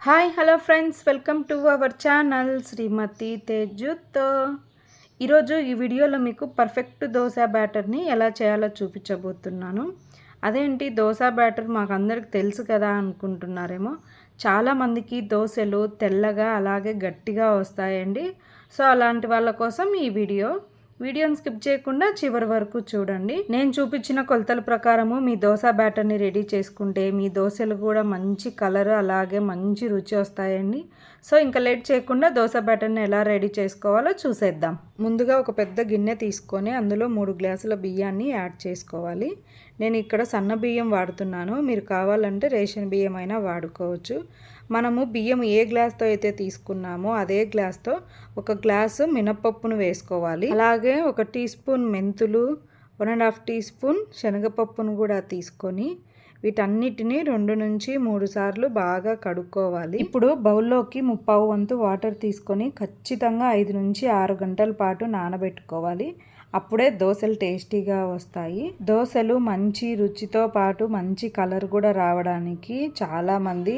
Hi hello friends, welcome to our channel Shrimati తేజుతో. ఈరోజు ఈ వీడియోలో మీకు పర్ఫెక్ట్ దోశ బ్యాటర్ని ఎలా చేయాలో చూపించబోతున్నాను. అదేంటి దోశ బ్యాటర్ మాకు అందరికి తెలుసు కదా అనుకుంటున్నారేమో. చాలామందికి దోశలు తెల్లగా అలాగే గట్టిగా వస్తాయండి. సో అలాంటి వాళ్ళ కోసం ఈ వీడియోని స్కిప్ చేయకుండా చివరి వరకు చూడండి. నేను చూపించిన కొలతల ప్రకారము మీ దోశ బ్యాటర్ని రెడీ చేసుకుంటే మీ దోశలు కూడా మంచి కలర్ అలాగే మంచి రుచి వస్తాయండి. సో ఇంకా లేట్ చేయకుండా దోశ బ్యాటర్ని ఎలా రెడీ చేసుకోవాలో చూసేద్దాం. ముందుగా ఒక పెద్ద గిన్నె తీసుకొని అందులో 3 గ్లాసుల బియ్యాన్ని యాడ్ చేసుకోవాలి. నేను ఇక్కడ సన్న బియ్యం వాడుతున్నాను, మీరు కావాలంటే రేషన్ బియ్యం అయినా వాడుకోవచ్చు. మనము బియ్యం ఏ గ్లాస్తో అయితే తీసుకున్నామో అదే గ్లాస్తో 1 గ్లాసు మినపప్పును వేసుకోవాలి. అలాగే 1 టీ స్పూన్ మెంతులు, 1.5 టీ స్పూన్ శనగపప్పును కూడా తీసుకొని వీటన్నిటిని 2 నుంచి 3 సార్లు బాగా కడుక్కోవాలి. ఇప్పుడు బౌల్లోకి 1/2 వంతు వాటర్ తీసుకొని ఖచ్చితంగా 5 నుంచి 6 గంటల పాటు నానబెట్టుకోవాలి. అప్పుడే దోశలు టేస్టీగా వస్తాయి. దోశలు మంచి రుచితో పాటు మంచి కలర్ కూడా రావడానికి చాలామంది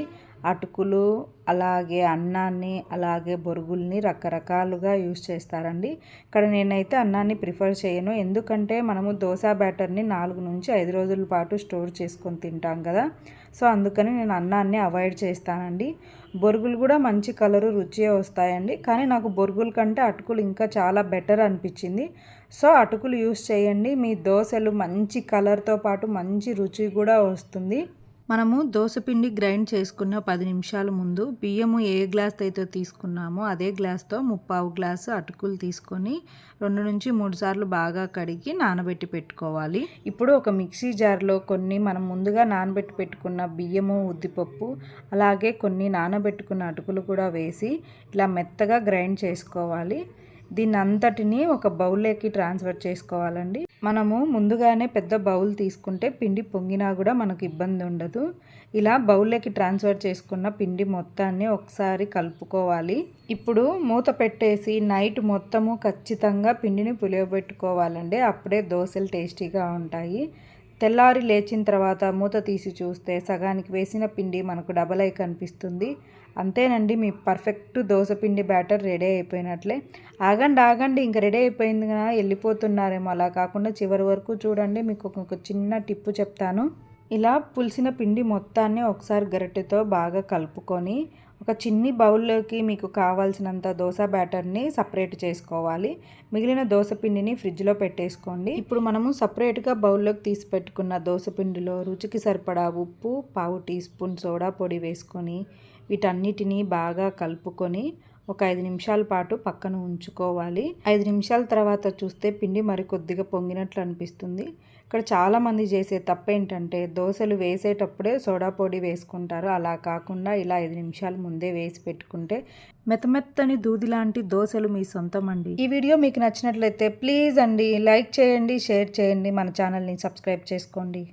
అటుకులు అలాగే అన్నాన్ని అలాగే బొరుగుల్ని రకరకాలుగా యూస్ చేస్తారండి. ఇక్కడ నేనైతే అన్నాన్ని ప్రిఫర్ చేయను, ఎందుకంటే మనము దోశ బ్యాటర్ని 4 నుంచి 5 రోజుల పాటు స్టోర్ చేసుకొని తింటాం కదా. సో అందుకని నేను అన్నాన్ని అవాయిడ్ చేస్తానండి. బొరుగులు కూడా మంచి కలరు రుచి వస్తాయండి, కానీ నాకు బొరుగుల కంటే అటుకులు ఇంకా చాలా బెటర్ అనిపించింది. సో అటుకులు యూస్ చేయండి, మీ దోశలు మంచి కలర్తో పాటు మంచి రుచి కూడా వస్తుంది. మనము దోసపిండి గ్రైండ్ చేసుకున్న 10 నిమిషాల ముందు బియ్యము ఏ గ్లాస్ అయితే తీసుకున్నామో అదే గ్లాస్తో 1/2 గ్లాసు అటుకులు తీసుకొని 2 నుంచి 3 సార్లు బాగా కడిగి నానబెట్టి పెట్టుకోవాలి. ఇప్పుడు ఒక మిక్సీ జార్లో కొన్ని మనం ముందుగా నానబెట్టి పెట్టుకున్న బియ్యము, ఉద్దిపప్పు అలాగే కొన్ని నానబెట్టుకున్న అటుకులు కూడా వేసి ఇలా మెత్తగా గ్రైండ్ చేసుకోవాలి. దీన్ని అంతటిని ఒక బౌల్లోకి ట్రాన్స్ఫర్ చేసుకోవాలండి. మనము ముందుగానే పెద్ద బౌల్ తీసుకుంటే పిండి పొంగినా కూడా మనకు ఇబ్బంది ఉండదు. ఇలా బౌల్లోకి ట్రాన్స్ఫర్ చేసుకున్న పిండి మొత్తాన్ని ఒకసారి కలుపుకోవాలి. ఇప్పుడు మూత పెట్టేసి నైట్ మొత్తము ఖచ్చితంగా పిండిని పులియబెట్టుకోవాలండి, అప్పుడే దోశలు టేస్టీగా ఉంటాయి. తెల్లారి లేచిన తర్వాత మూత తీసి చూస్తే సగానికి వేసిన పిండి మనకు డబల్ అయి కనిపిస్తుంది. అంతేనండి, మీ పర్ఫెక్ట్ దోశపిండి బ్యాటర్ రెడీ అయిపోయినట్లే. ఆగండి ఇంకా రెడీ అయిపోయింది కదా వెళ్ళిపోతున్నారేమో, అలా కాకుండా చివరి వరకు చూడండి. మీకు ఒక చిన్న టిప్పు చెప్తాను. ఇలా పులిసిన పిండి మొత్తాన్ని ఒకసారి గరిటెతో బాగా కలుపుకొని ఒక చిన్ని బౌల్లోకి మీకు కావాల్సినంత దోశ బ్యాటర్ని సపరేట్ చేసుకోవాలి. మిగిలిన దోశ పిండిని ఫ్రిడ్జ్లో పెట్టేసుకోండి. ఇప్పుడు మనము సపరేట్గా బౌల్లోకి తీసి పెట్టుకున్న దోశ పిండిలో రుచికి సరిపడా ఉప్పు, 1/2 టీ స్పూన్ సోడా పొడి వేసుకొని వీటన్నిటినీ బాగా కలుపుకొని ఒక 5 నిమిషాల పాటు పక్కన ఉంచుకోవాలి. 5 నిమిషాల తర్వాత చూస్తే పిండి మరి కొద్దిగా పొంగినట్లు అనిపిస్తుంది. ఇక్కడ చాలామంది చేసే తప్పు ఏంటంటే దోశలు వేసేటప్పుడే సోడా పొడి వేసుకుంటారు. అలా కాకుండా ఇలా 5 నిమిషాల ముందే వేసి పెట్టుకుంటే మెత్తని దూది లాంటి దోశలు మీ సొంతం అండి. ఈ వీడియో మీకు నచ్చినట్లయితే ప్లీజ్ అండి లైక్ చేయండి, షేర్ చేయండి, మన ఛానల్ని సబ్స్క్రైబ్ చేసుకోండి.